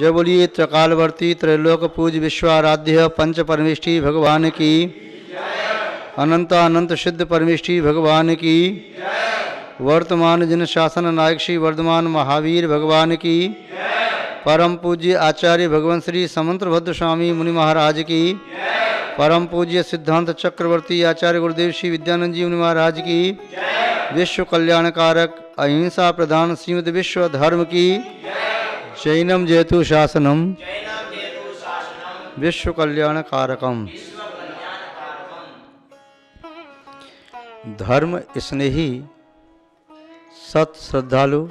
जय बोलिए त्रिकालवर्ती त्रैलोक पूज विश्वाराध्य पंच परमेष्ठी भगवान की, अनंत अनंत सिद्ध परमेष्ठी भगवान की, वर्तमान जिन शासन नायक श्री वर्धमान महावीर भगवान की, परम पूज्य आचार्य भगवान श्री समंत्रभद्र स्वामी मुनि महाराज की, परम पूज्य सिद्धांत चक्रवर्ती आचार्य गुरुदेव श्री विद्यानंद जी मुनि महाराज की, विश्व कल्याणकारक अहिंसा प्रधान श्रीमद विश्व धर्म की, जैनम जयतु शासनम विश्व कल्याणकारकम। धर्म स्नेही सत श्रद्धालु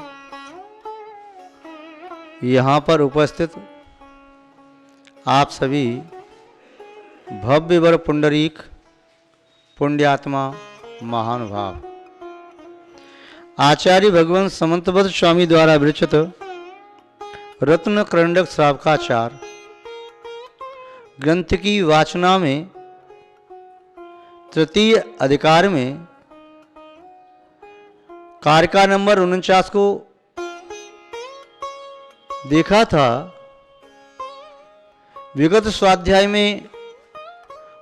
यहाँ पर उपस्थित आप सभी भव्य वर पुंडरीक पुण्यात्मा महानुभाव आचार्य भगवान समंतभद्र स्वामी द्वारा विरचित रत्न करंडक श्रावकाचार ग्रंथ की वाचना में तृतीय अधिकार में कारिका नंबर 49 को देखा था। विगत स्वाध्याय में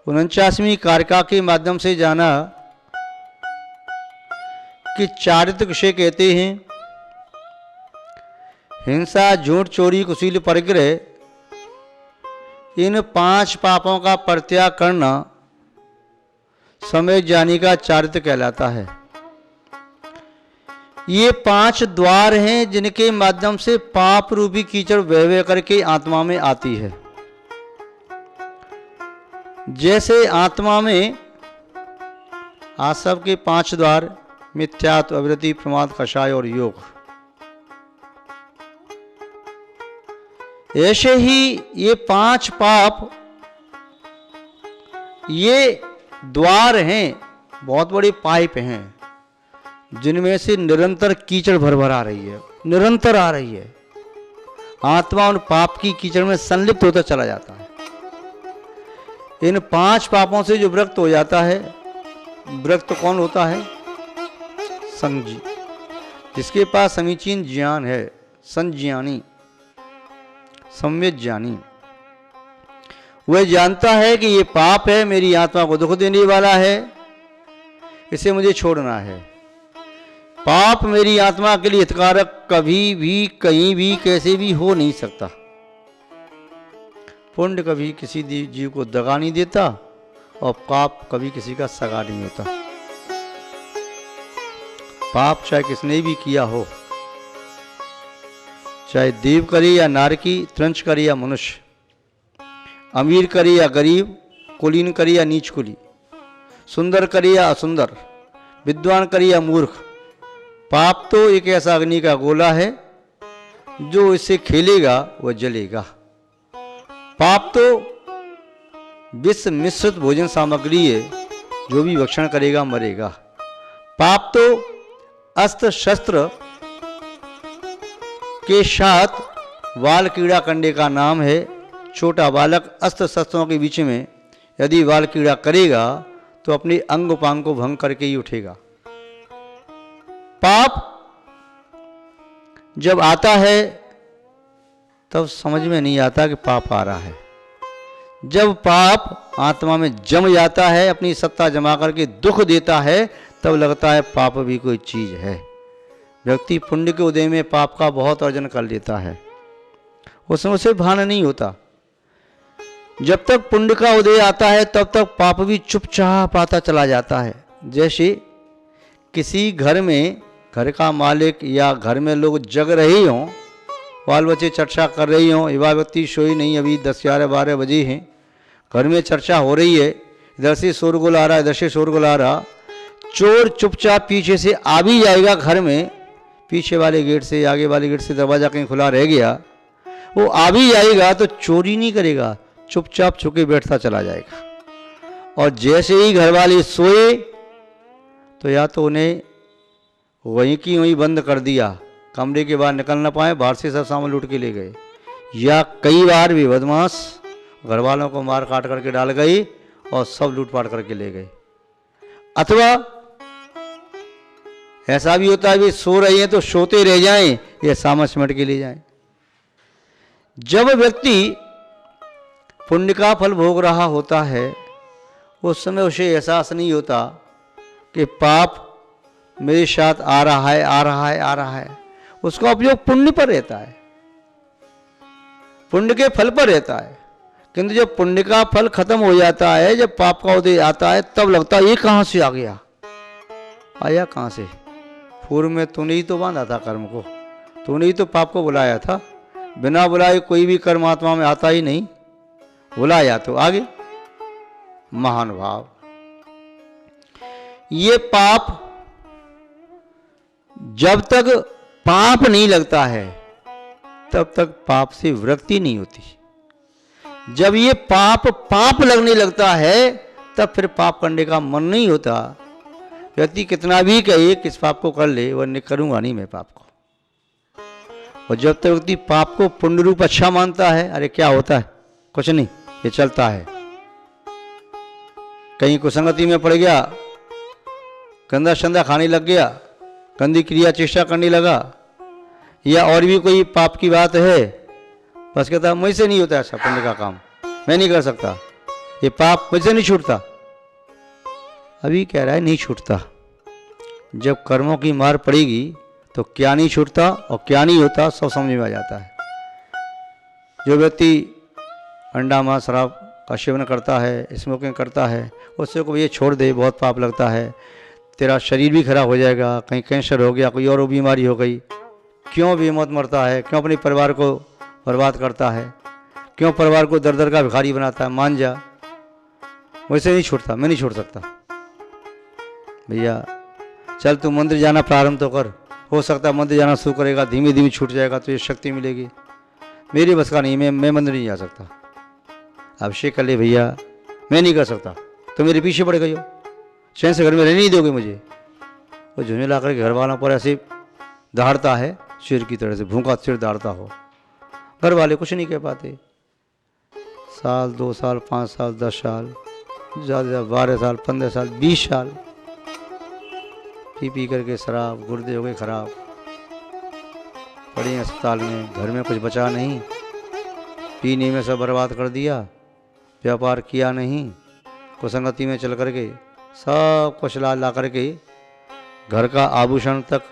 49वीं कारिका के माध्यम से जाना कि चारित्र किसे कहते हैं। हिंसा, झूठ, चोरी, कुशील, परिग्रह, इन 5 पापों का परित्याग करना समय ज्ञानी का चारित्र कहलाता है। ये 5 द्वार हैं जिनके माध्यम से पाप रूपी कीचड़ बह बह करके आत्मा में आती है। जैसे आत्मा में आसव के 5 द्वार मिथ्यात्व, अविरति, प्रमाद, कषाय और योग, ऐसे ही ये 5 पाप ये द्वार हैं, बहुत बड़ी पाइप हैं जिनमें से निरंतर कीचड़ भर भर आ रही है, निरंतर आ रही है। आत्मा उन पाप की कीचड़ में संलिप्त होता चला जाता है। इन 5 पापों से जो विरक्त हो जाता है, विरक्त कौन होता है? संजी, जिसके पास समीचीन ज्ञान है, संज्ञानी, सम्यक ज्ञानी, वह जानता है कि ये पाप है, मेरी आत्मा को दुख देने वाला है, इसे मुझे छोड़ना है। पाप मेरी आत्मा के लिए हितकारक कभी भी, कहीं भी, कैसे भी हो नहीं सकता। पुण्य कभी किसी जीव को दगा नहीं देता और पाप कभी किसी का सगा नहीं होता। पाप चाहे किसने भी किया हो, चाहे देव करे या नारकी, त्रंच करे या मनुष्य, अमीर करे या गरीब, कुलीन करे या नीच कुली, सुंदर करे या असुंदर, विद्वान करे या मूर्ख, पाप तो एक ऐसा अग्नि का गोला है जो इससे खेलेगा वह जलेगा। पाप तो विष मिश्रित भोजन सामग्री है, जो भी भक्षण करेगा मरेगा। पाप तो अस्त्र शस्त्र के साथ वाल कीड़ा कंडे का नाम है। छोटा बालक अस्त्र शस्त्रों के बीच में यदि वाल कीड़ा करेगा तो अपने अंग उपांग को भंग करके ही उठेगा। पाप जब आता है तब समझ में नहीं आता कि पाप आ रहा है। जब पाप आत्मा में जम जाता है, अपनी सत्ता जमा करके दुख देता है, तब लगता है पाप भी कोई चीज है। व्यक्ति पुण्य के उदय में पाप का बहुत अर्जन कर लेता है, उसमें उसे भान नहीं होता। जब तक पुण्य का उदय आता है तब तक पाप भी चुपचाप आता चला जाता है। जैसे किसी घर में घर का मालिक या घर में लोग जग रहे हों, बाल बच्चे चर्चा कर रही हों, युवा व्यक्ति सोई नहीं, अभी 10, 11, 12 बजे हैं, घर में चर्चा हो रही है, इधर से शोरगुल आ रहा है, इधर से शोरगुल आ रहा, चोर चुपचाप पीछे से आ भी जाएगा घर में, पीछे वाले गेट से, आगे वाले गेट से दरवाजा कहीं खुला रह गया, वो आ भी जाएगा तो चोरी नहीं करेगा, चुपचाप छुपके बैठता चला जाएगा। और जैसे ही घर वाले सोए तो या तो उन्हें वहीं की वहीं बंद कर दिया, कमरे के बाहर निकल ना पाए, बाहर से सब सामान लूट के ले गए, या कई बार भी बदमाश घर वालों को मार काट करके डाल गई और सब लूटपाट करके ले गए। अथवा ऐसा भी होता है भी सो रही हैं तो सोते रह जाएं, ये सामान सिमट के ले जाएं। जब व्यक्ति पुण्य का फल भोग रहा होता है उस समय उसे एहसास नहीं होता कि पाप मेरे साथ आ रहा है, आ रहा है, आ रहा है। उसका उपयोग पुण्य पर रहता है, पुण्य के फल पर रहता है। किंतु जब पुण्य का फल खत्म हो जाता है, जब पाप का उदय आता है, तब लगता है ये कहां से आ गया, आया कहां से? पूर्व में तूने ही तो बांधा था कर्म को, तूने ही तो पाप को बुलाया था। बिना बुलाए कोई भी कर्म आत्मा में आता ही नहीं, बुलाया तो आगे। महान भाव। ये पाप जब तक पाप नहीं लगता है तब तक पाप से विरक्ति नहीं होती। जब ये पाप लगने लगता है तब फिर पाप करने का मन नहीं होता। व्यक्ति कितना भी कहे कि इस पाप को कर ले, वरना करूंगा नहीं मैं पाप को। और जब तक व्यक्ति पाप को पुण्य रूप अच्छा मानता है, अरे क्या होता है, कुछ नहीं, ये चलता है। कहीं कुसंगति में पड़ गया, गंदा शंदा खाने लग गया, गंदी क्रिया चेष्टा करने लगा, या और भी कोई पाप की बात है, बस कहता मुझसे नहीं होता ऐसा पुण्य का काम, मैं नहीं कर सकता, ये पाप मुझसे नहीं छूटता। अभी कह रहा है नहीं छूटता। जब कर्मों की मार पड़ेगी तो क्या नहीं छूटता और क्या नहीं होता सब समझ में आ जाता है। जो व्यक्ति अंडा मांस शराब का सेवन करता है, स्मोकिंग करता है, उससे को ये छोड़ दे, बहुत पाप लगता है, तेरा शरीर भी खराब हो जाएगा, कहीं कैंसर हो गया, कोई और बीमारी हो गई, क्यों बेमौत मरता है, क्यों अपने परिवार को बर्बाद करता है, क्यों परिवार को दर दर का भिखारी बनाता है, मान जा। वैसे नहीं छूटता, मैं नहीं छोड़ सकता। भैया चल तू मंदिर जाना प्रारंभ तो कर, हो सकता है मंदिर जाना शुरू करेगा, धीमे धीमे छूट जाएगा तो ये शक्ति मिलेगी। मेरी बस का नहीं, मैं मंदिर नहीं जा सकता। अभिषेक कर ले भैया, मैं नहीं कर सकता, तो मेरे पीछे पड़ गई हो, चैन से घर में रहने नहीं दोगे मुझे। वो झुंझे ला कर के घर वालों पर ऐसे दहाड़ता है, शेर की तरह से भूखा सिर दहाड़ता हो। घर वाले कुछ नहीं कह पाते। साल 2 साल 5 साल 10 साल, ज़्यादा 12 साल 15 साल 20 साल पी करके शराब, गुर्दे हो गए खराब, पड़े अस्पताल में, घर में कुछ बचा नहीं, पीने में सब बर्बाद कर दिया, व्यापार किया नहीं, कुसंगति में चल करके सब कुछ ला करके घर का आभूषण तक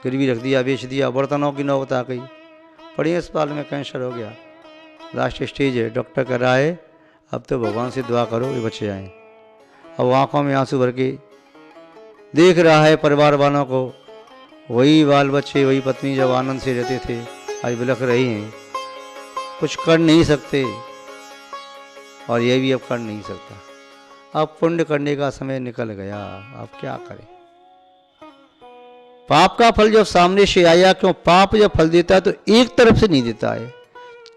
गिरवी रख दिया, बेच दिया, बर्तनों की नौबत आ गई, पड़े अस्पताल में, कैंसर हो गया, लास्ट स्टेज है। डॉक्टर कह रहा है अब तो भगवान से दुआ करो ये बच्चे आए। अब आंखों में आंसू भर के देख रहा है परिवार वालों को, वही बाल बच्चे, वही पत्नी जब आनंद से रहते थे आज बिलख रही हैं, कुछ कर नहीं सकते, और ये भी अब कर नहीं सकता। अब पुण्य करने का समय निकल गया, अब क्या करें। पाप का फल जब सामने से आया, क्यों पाप जब फल देता है तो एक तरफ से नहीं देता है,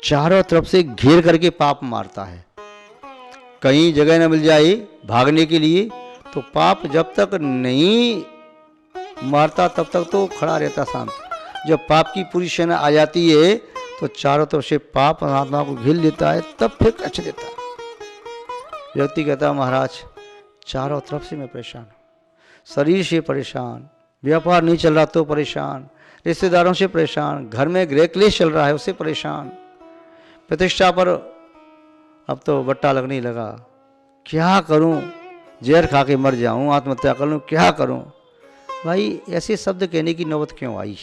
चारों तरफ से घेर करके पाप मारता है। कहीं जगह न मिल जाए भागने के लिए तो पाप जब तक नहीं मारता तब तक तो खड़ा रहता शांत। जब पाप की पूरी सेना आ जाती है तो चारों तरफ से पाप आत्मा को घेर लेता है, तब फिर कच देता है। व्यक्ति कहता है महाराज चारों तरफ से मैं परेशान हूँ, शरीर से परेशान, व्यापार नहीं चल रहा तो परेशान, रिश्तेदारों से परेशान, घर में गृह क्लेश चल रहा है उससे परेशान, प्रतिष्ठा पर अब तो बट्टा लगने लगा, क्या करूं, जहर खा के मर जाऊं, आत्महत्या कर लूं, क्या करूं। भाई ऐसे शब्द कहने की नौबत क्यों आई?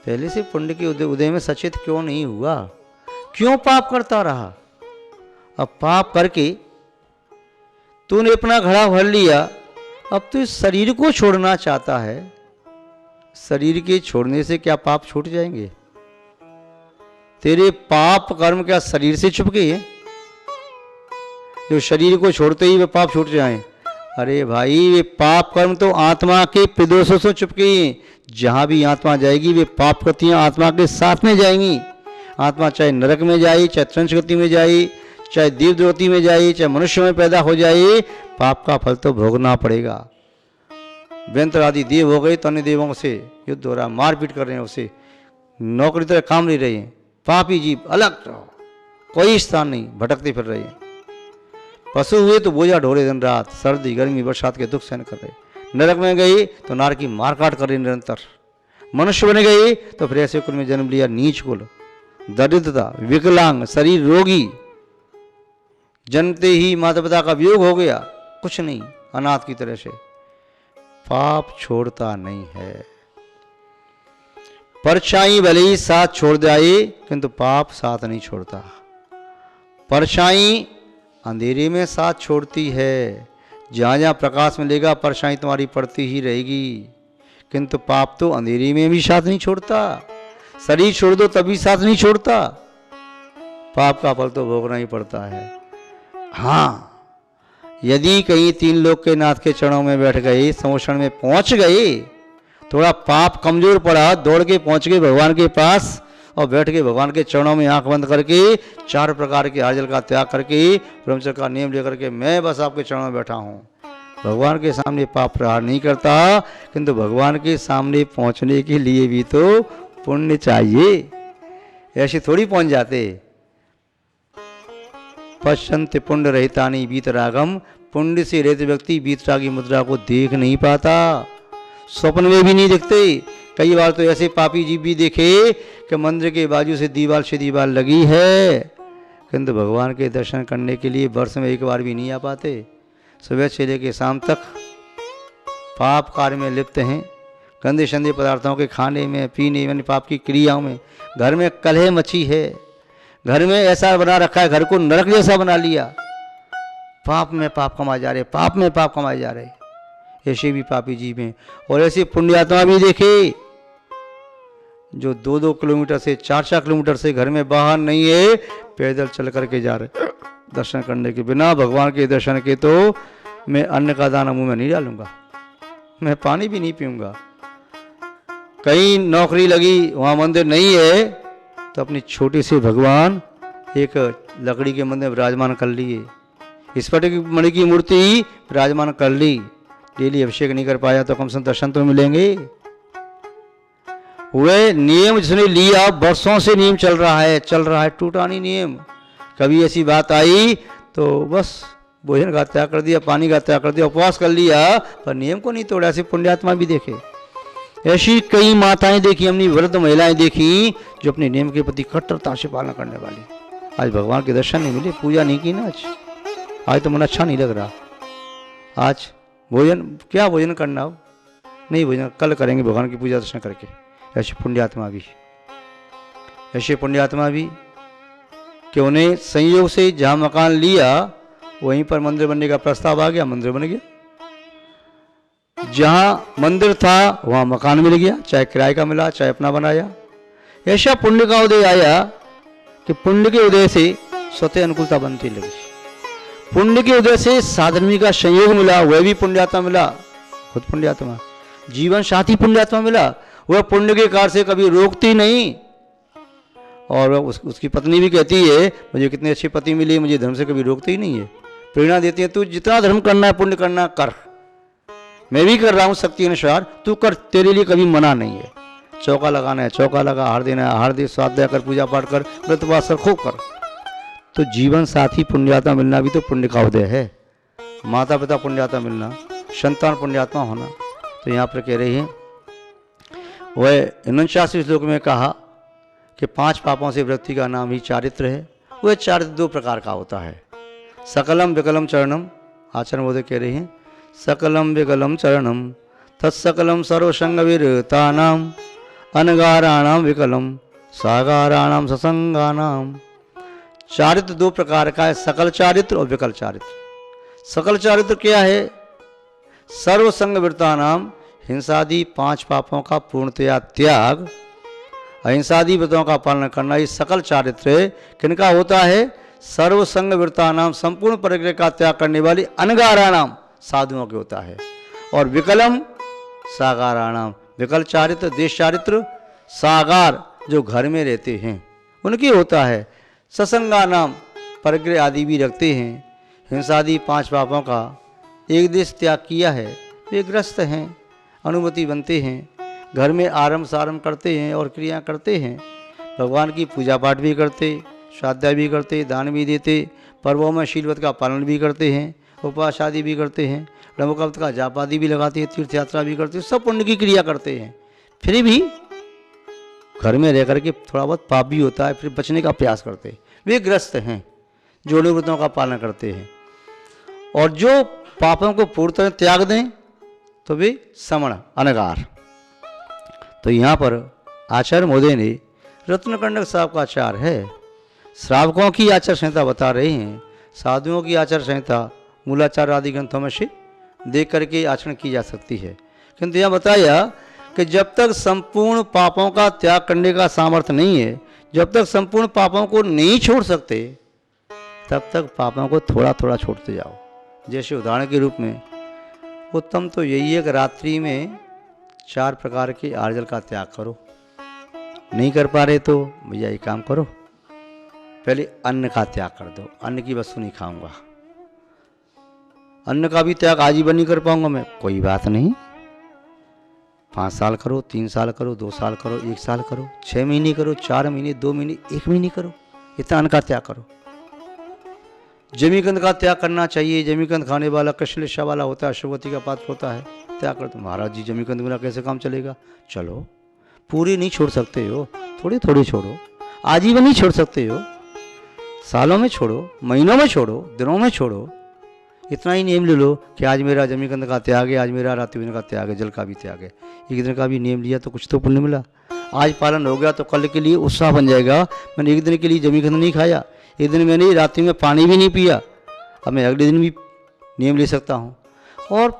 पहले से पुण्य के उदय में सचेत क्यों नहीं हुआ? क्यों पाप करता रहा? अब पाप करके तूने अपना घड़ा भर लिया, अब तो इस शरीर को छोड़ना चाहता है। शरीर के छोड़ने से क्या पाप छूट जाएंगे? तेरे पाप कर्म क्या शरीर से छुप गए हैं जो शरीर को छोड़ते ही वे पाप छूट जाएं? अरे भाई वे पाप कर्म तो आत्मा के प्रदोषों से छुप गए हैं। जहां भी आत्मा जाएगी वे पाप कृतियां आत्मा के साथ में जाएंगी। आत्मा चाहे नरक में जाए, चाहे त्रंशगति में जाए, चाहे देवद्रोती में जाए, चाहे मनुष्य में पैदा हो जाए, पाप का फल तो भोगना पड़ेगा। व्यंत्र आदि देव हो गए तो अन्य देवों से युद्ध हो रहा, मारपीट कर रहे हैं, उसे नौकरी तरह काम ले रहे हैं। पापी जीव अलग रहो, कोई स्थान नहीं, भटकते फिर रहे हैं। पशु हुए तो बोझा ढोरे दिन रात, सर्दी गर्मी बरसात के दुख सहन कर रहे। नरक में गई तो नार की मार काट कर रहे निरंतर। मनुष्य बन गई तो फिर ऐसे कुल में जन्म लिया नीच कुल, दरिद्रता, विकलांग, शरीर रोगी, जन्मते ही माता पिता का वियोग हो गया, कुछ नहीं, अनाथ की तरह से, पाप छोड़ता नहीं है। परछाई भले ही साथ छोड़ जाए किंतु पाप साथ नहीं छोड़ता। परछाई अंधेरे में साथ छोड़ती है, जहाँ जहाँ प्रकाश मिलेगा परछाई तुम्हारी पड़ती ही रहेगी, किंतु पाप तो अंधेरे में भी साथ नहीं छोड़ता। शरीर छोड़ दो तभी साथ नहीं छोड़ता, पाप का फल तो भोगना ही पड़ता है। हाँ, यदि कहीं 3 लोग के नाथ के चरणों में बैठ गए, समोषण में पहुंच गए, थोड़ा पाप कमजोर पड़ा, दौड़ के पहुंच गए भगवान के पास और बैठ के भगवान के चरणों में आंख बंद करके 4 प्रकार के आजल का त्याग करके ब्रह्मचर्य का नियम लेकर के मैं बस आपके चरणों में बैठा हूँ, भगवान के सामने पाप प्रहार नहीं करता, किंतु भगवान के सामने पहुंचने के लिए भी तो पुण्य चाहिए, ऐसे थोड़ी पहुंच जाते। पश्यन्त पुण्य रहितानि वीतरागम, पुण्य से रहित व्यक्ति वीतरागी मुद्रा को देख नहीं पाता, स्वप्न में भी नहीं देखते। कई बार तो ऐसे पापी जीव भी देखे कि मंदिर के बाजू से दीवार लगी है, किंतु भगवान के दर्शन करने के लिए वर्ष में एक बार भी नहीं आ पाते। सुबह से लेकर शाम तक पाप कार्य में लिप्त हैं, गंदे शंदे पदार्थों के खाने में, पीने में, पाप की क्रियाओं में। घर में कलह मची है, घर में ऐसा बना रखा है, घर को नरक जैसा बना लिया, पाप में पाप कमाए जा रहे, पाप में पाप कमाए जा रहे, ऐसे भी पापी जीव हैं। और ऐसे पुण्यात्मा भी देखे जो 2-2 किलोमीटर से 4-4 किलोमीटर से घर में बाहर नहीं है, पैदल चल करके जा रहे दर्शन करने के। बिना भगवान के दर्शन के तो मैं अन्न का दाना मुंह में नहीं डालूंगा, मैं पानी भी नहीं पीऊंगा। कहीं नौकरी लगी, वहाँ मंदिर नहीं है, तो अपनी छोटी सी भगवान एक लकड़ी के मंदिर में विराजमान कर लिए, स्फटिक मणि की मूर्ति विराजमान कर ली। डेली अभिषेक नहीं कर पाया तो कम से कम दर्शन तो मिलेंगे। वे नियम जिसने लिया, वर्षों से नियम चल रहा है, टूटा नहीं नियम। कभी ऐसी बात आई तो बस भोजन का त्याग कर दिया, पानी का त्याग कर दिया, उपवास कर लिया, पर नियम को नहीं तोड़ा। ऐसे पुण्यात्मा भी देखे, ऐसी कई माताएं देखी, हमने वृद्ध महिलाएं देखी जो अपने नियम के प्रति कट्टरता से पालन करने वाली। आज भगवान के दर्शन नहीं मिले, पूजा नहीं की ना, आज तो मन अच्छा नहीं लग रहा। आज भोजन, क्या भोजन करना, अब नहीं भोजन, कल करेंगे भगवान की पूजा दर्शन करके। ऐसे पुण्यात्मा भी कि उन्हें संयोग से जहाँ मकान लिया वहीं पर मंदिर बनने का प्रस्ताव आ गया, मंदिर बन गया। जहाँ मंदिर था वहाँ मकान मिल गया, चाहे किराए का मिला चाहे अपना बनाया। ऐसा पुण्य का उदय आया कि पुण्य के उदय से स्वतः अनुकूलता बनती लगी। पुण्य के उदय से साधर्मी का संयोग मिला, वह भी पुण्यात्मा मिला, खुद पुण्यात्मा। जीवन साथी पुण्यात्मा मिला, वह पुण्य के कार्य से कभी रोकती नहीं। और उसकी पत्नी भी कहती है मुझे कितनी अच्छी पति मिली, मुझे धर्म से कभी रोकती ही नहीं है, प्रेरणा देती है, तू जितना धर्म करना है, पुण्य करना कर, मैं भी कर रहा हूँ शक्ति अनुसार, तू कर, तेरे लिए कभी मना नहीं है। चौका लगाना है चौका लगा, आहार देना है आहार दे, स्वाध्याय कर, पूजा पाठ कर, व्रतवास कर, खूब कर। तो जीवन साथी पुण्यात्मा मिलना भी तो पुण्य का उदय है। माता पिता पुण्यात्मा मिलना, संतान पुण्यात्मा होना। तो यहाँ पर कह रही है, वह 49वें श्लोक में कहा कि 5 पापों से व्यक्ति का नाम ही चारित्र है। वह चारित्र 2 प्रकार का होता है, सकलम विकलम चरणम। आचरण बोधक कह रहे हैं, सकलम विकलम चरणम तत्सकलम सर्वसंग विरतानाम अनगाराणाम विकलम सागाराणाम ससंगानाम। चारित्र 2 प्रकार का है, सकल चारित्र और विकल चारित्र। सकल चारित्र क्या है? सर्वसंग विरतानाम, हिंसादि 5 पापों का पूर्णतया त्याग, अहिंसादि व्रतों का पालन करना, ये सकल चारित्र किनका होता है? सर्वसंग विरतानाम, संपूर्ण परिग्रह का त्याग करने वाली अनगाराणाम, साधुओं के होता है। और विकलम सागाराणाम, विकल चारित्र, देश चारित्र, सागार जो घर में रहते हैं उनके होता है। ससंगानाम, परिग्रह आदि भी रखते हैं, हिंसादि 5 पापों का एक देश त्याग किया है, वे ग्रस्त हैं, अनुमति बनते हैं, घर में आरंभ सारंभ करते हैं और क्रिया करते हैं, भगवान की पूजा पाठ भी करते, स्वाध्याय भी करते, दान भी देते, पर्वों में शीलवत का पालन भी करते हैं, उपवास आदि भी करते हैं, ब्रह्मकल्प का जाप आदि भी लगाते हैं, तीर्थ यात्रा भी करते हैं, सब पुण्य की क्रिया करते हैं। फिर भी घर में रह करके थोड़ा बहुत पाप भी होता है, फिर बचने का प्रयास करते हैं, वे ग्रस्त हैं, जो निवृत्तों का पालन करते हैं। और जो पापों को पूर्ण तरह त्याग दें तो वे समण अनगार। तो यहाँ पर आचार्य महोदय ने रत्नकंडक साहब का आचार है, श्रावकों की आचार संहिता बता रहे हैं, साधुओं की आचार संहिता मूलाचार आदि ग्रंथों में से देख करके आचरण की जा सकती है। किंतु यह बताया कि जब तक संपूर्ण पापों का त्याग करने का सामर्थ्य नहीं है, जब तक संपूर्ण पापों को नहीं छोड़ सकते, तब तक पापों को थोड़ा थोड़ा छोड़ते जाओ। जैसे उदाहरण के रूप में उत्तम तो यही है कि रात्रि में 4 प्रकार के आर्जल का त्याग करो। नहीं कर पा रहे तो भैया ये काम करो, पहले अन्न का त्याग कर दो, अन्न की वस्तु नहीं खाऊंगा। अन्न का भी त्याग आजीवन नहीं कर पाऊंगा मैं, कोई बात नहीं, 5 साल करो, 3 साल करो, 2 साल करो, 1 साल करो, 6 महीने करो, 4 महीने, 2 महीने, 1 महीने करो, इतना अन्न का त्याग करो। जमीकंद का त्याग करना चाहिए, जमीकंद खाने वाला कृष्णलिशा वाला होता है, अश्वगति का पात्र होता है, त्याग कर दो। महाराज जी जमीकंद बिना कैसे काम चलेगा? चलो, पूरी नहीं छोड़ सकते हो, थोड़ी थोड़ी छोड़ो, आजीवन नहीं छोड़ सकते हो, सालों में छोड़ो, महीनों में छोड़ो, दिनों में छोड़ो। इतना ही नियम ले लो कि आज मेरा जमीकंद का त्याग है, आज मेरा रात्रि का त्याग है, जल का भी त्याग है। एक दिन का भी नियम लिया तो कुछ तो पुण्य मिला। आज पालन हो गया तो कल के लिए उत्साह बन जाएगा, मैंने एक दिन के लिए जमीकंद नहीं खाया, एक दिन मैंने रात्रि में पानी भी नहीं पिया, अब मैं अगले दिन भी नियम ले सकता हूँ। और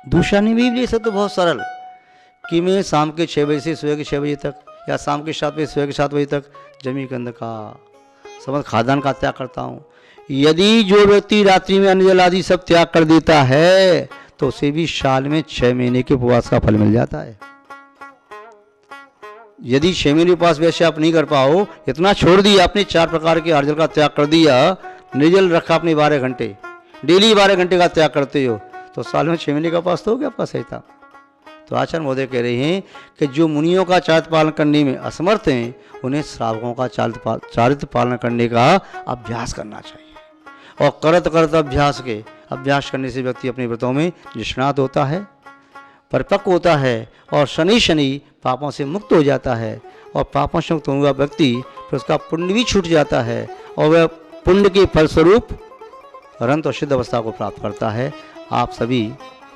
दूसरा नियम भी ले सकते, बहुत सरल, कि मैं शाम के 6 बजे से सुबह के 6 बजे तक या शाम के 7 बजे सुबह के 7 बजे तक जमीकंद का समझ खाद्यान्न का त्याग करता हूँ। यदि जो व्यक्ति रात्रि में अन्न जल आदि सब त्याग कर देता है तो उसे भी साल में 6 महीने के उपवास का फल मिल जाता है। यदि 6 महीने उपवास वैसे आप नहीं कर पाओ, इतना छोड़ दिया आपने, 4 प्रकार के आर्जल का त्याग कर दिया, निर्जल रखा आपने 12 घंटे, डेली 12 घंटे का त्याग करते हो, तो साल में 6 महीने का उपवास तो हो गया आपका सही था। तो आचार्य महोदय कह रहे हैं कि जो मुनियों का चारित्र पालन करने में असमर्थ हैं, उन्हें श्रावकों का चारित्र पालन करने का अभ्यास करना चाहिए। और करत करत अभ्यास करने से व्यक्ति अपने व्रतों में निष्णात होता है, परिपक्व होता है, और शनि शनि पापों से मुक्त हो जाता है। और पापों से मुक्त हुआ व्यक्ति फिर उसका पुण्य भी छूट जाता है, और वह पुण्य के फलस्वरूप अनंत और सिद्ध अवस्था को प्राप्त करता है। आप सभी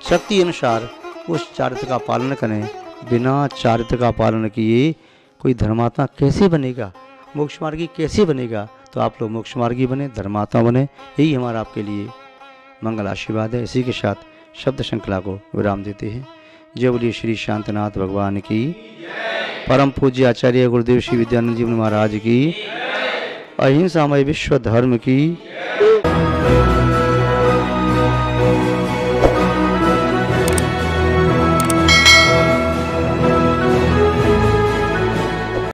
शक्ति अनुसार उस चारित्र का पालन करें। बिना चारित्र का पालन किए कोई धर्मात्मा कैसे बनेगा, मोक्ष मार्गी कैसे बनेगा? तो आप लोग मोक्ष मार्गी बने, धर्मात्मा बने, यही हमारा आपके लिए मंगल आशीर्वाद है। इसी के साथ शब्द श्रृंखला को विराम देते हैं। जय बोलिए श्री शांतनाथ भगवान की, परम पूज्य आचार्य गुरुदेव श्री विद्यानंद जी महाराज की, अहिंसामय विश्व धर्म की।